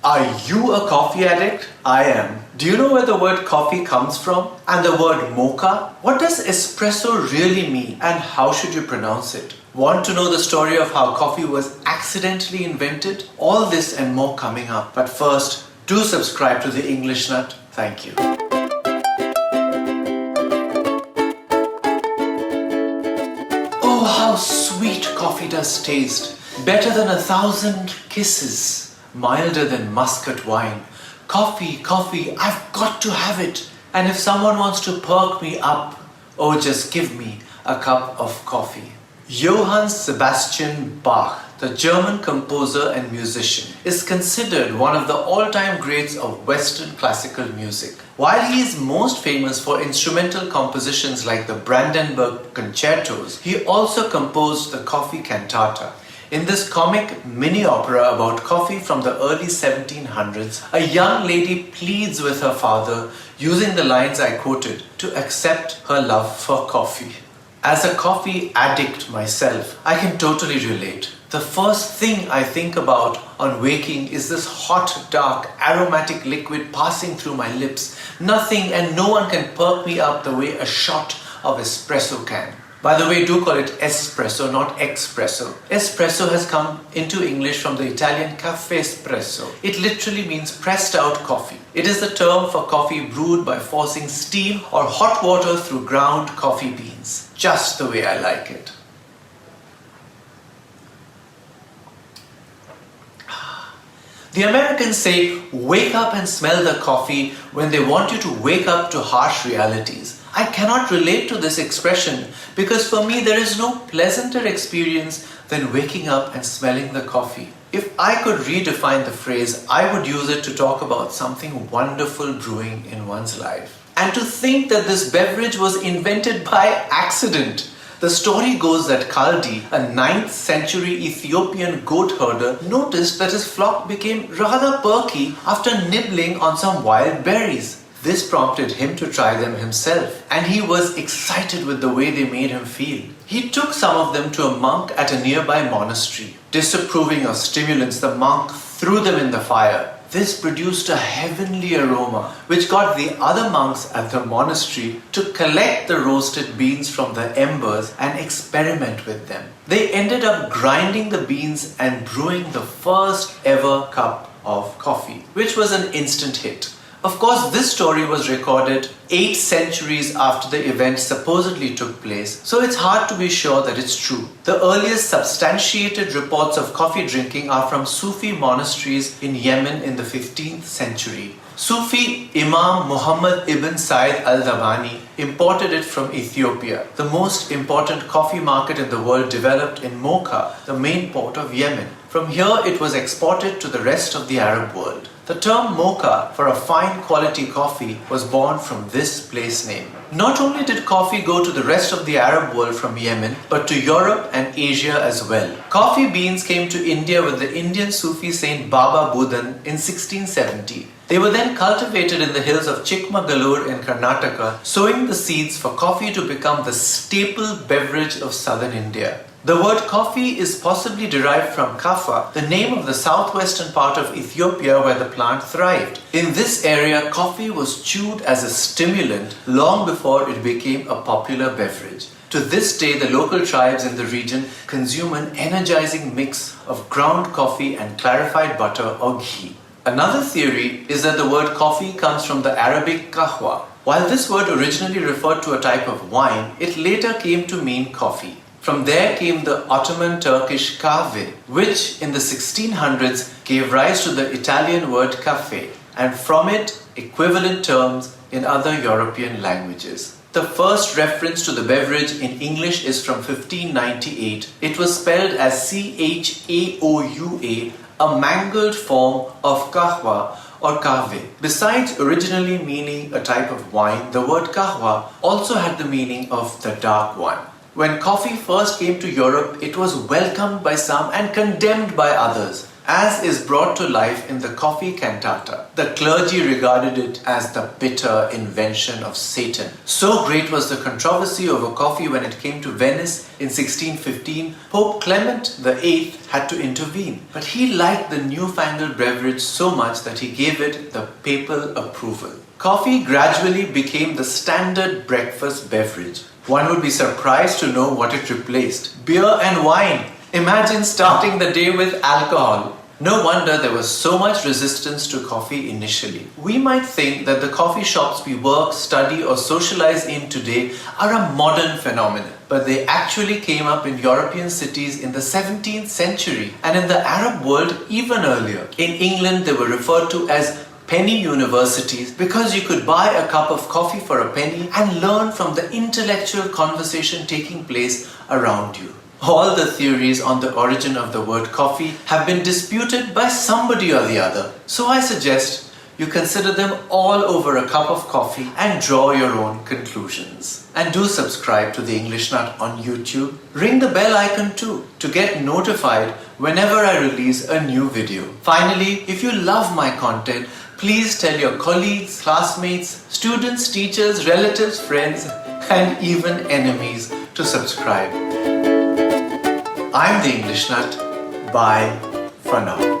Are you a coffee addict? I am. Do you know where the word coffee comes from? And the word mocha? What does espresso really mean? And how should you pronounce it? Want to know the story of how coffee was accidentally invented? All this and more coming up. But first, do subscribe to the English Nut. Thank you. Oh, how sweet coffee does taste. Better than 1,000 kisses. Milder than muscat wine. Coffee, coffee, I've got to have it. And if someone wants to perk me up, oh, just give me a cup of coffee. Johann Sebastian Bach, the German composer and musician, is considered one of the all-time greats of Western classical music. While he is most famous for instrumental compositions like the Brandenburg Concertos, he also composed the Coffee Cantata. In this comic mini-opera about coffee from the early 1700s, a young lady pleads with her father, using the lines I quoted, to accept her love for coffee. As a coffee addict myself, I can totally relate. The first thing I think about on waking is this hot, dark, aromatic liquid passing through my lips. Nothing and no one can perk me up the way a shot of espresso can. By the way, do call it espresso, not espresso. Espresso has come into English from the Italian caffè espresso. It literally means pressed out coffee. It is the term for coffee brewed by forcing steam or hot water through ground coffee beans. Just the way I like it. The Americans say, wake up and smell the coffee when they want you to wake up to harsh realities. I cannot relate to this expression because for me there is no pleasanter experience than waking up and smelling the coffee. If I could redefine the phrase, I would use it to talk about something wonderful brewing in one's life. And to think that this beverage was invented by accident. The story goes that Kaldi, a 9th century Ethiopian goat herder, noticed that his flock became rather perky after nibbling on some wild berries. This prompted him to try them himself, and he was excited with the way they made him feel. He took some of them to a monk at a nearby monastery. Disapproving of stimulants, the monk threw them in the fire. This produced a heavenly aroma, which got the other monks at the monastery to collect the roasted beans from the embers and experiment with them. They ended up grinding the beans and brewing the first ever cup of coffee, which was an instant hit. Of course, this story was recorded 8 centuries after the event supposedly took place, so it's hard to be sure that it's true. The earliest substantiated reports of coffee drinking are from Sufi monasteries in Yemen in the 15th century. Sufi Imam Muhammad ibn Said al-Dabani imported it from Ethiopia. The most important coffee market in the world developed in Mocha, the main port of Yemen. From here, it was exported to the rest of the Arab world. The term mocha for a fine quality coffee was born from this place name. Not only did coffee go to the rest of the Arab world from Yemen, but to Europe and Asia as well. Coffee beans came to India with the Indian Sufi saint Baba Budan in 1670. They were then cultivated in the hills of Chikmagalur in Karnataka, sowing the seeds for coffee to become the staple beverage of southern India. The word coffee is possibly derived from Kaffa, the name of the southwestern part of Ethiopia where the plant thrived. In this area, coffee was chewed as a stimulant long before it became a popular beverage. To this day, the local tribes in the region consume an energizing mix of ground coffee and clarified butter or ghee. Another theory is that the word coffee comes from the Arabic kahwa. While this word originally referred to a type of wine, it later came to mean coffee. From there came the Ottoman Turkish kahve, which in the 1600s gave rise to the Italian word caffè, and from it equivalent terms in other European languages. The first reference to the beverage in English is from 1598. It was spelled as C-H-A-O-U-A, a mangled form of kahwa or kahve. Besides originally meaning a type of wine, the word kahwa also had the meaning of the dark one. When coffee first came to Europe, it was welcomed by some and condemned by others. as is brought to life in the coffee cantata. The clergy regarded it as the bitter invention of Satan. So great was the controversy over coffee when it came to Venice in 1615, Pope Clement VIII had to intervene. But he liked the newfangled beverage so much that he gave it the papal approval. Coffee gradually became the standard breakfast beverage. One would be surprised to know what it replaced. Beer and wine. Imagine starting the day with alcohol. No wonder there was so much resistance to coffee initially. We might think that the coffee shops we work, study or socialize in today are a modern phenomenon. But they actually came up in European cities in the 17th century and in the Arab world even earlier. In England they were referred to as penny universities because you could buy a cup of coffee for a penny and learn from the intellectual conversation taking place around you. All the theories on the origin of the word coffee have been disputed by somebody or the other. So I suggest you consider them all over a cup of coffee and draw your own conclusions. And do subscribe to The English Nut on YouTube. Ring the bell icon too to get notified whenever I release a new video. Finally, if you love my content, please tell your colleagues, classmates, students, teachers, relatives, friends, and even enemies to subscribe. I'm The English Nut. Bye for now.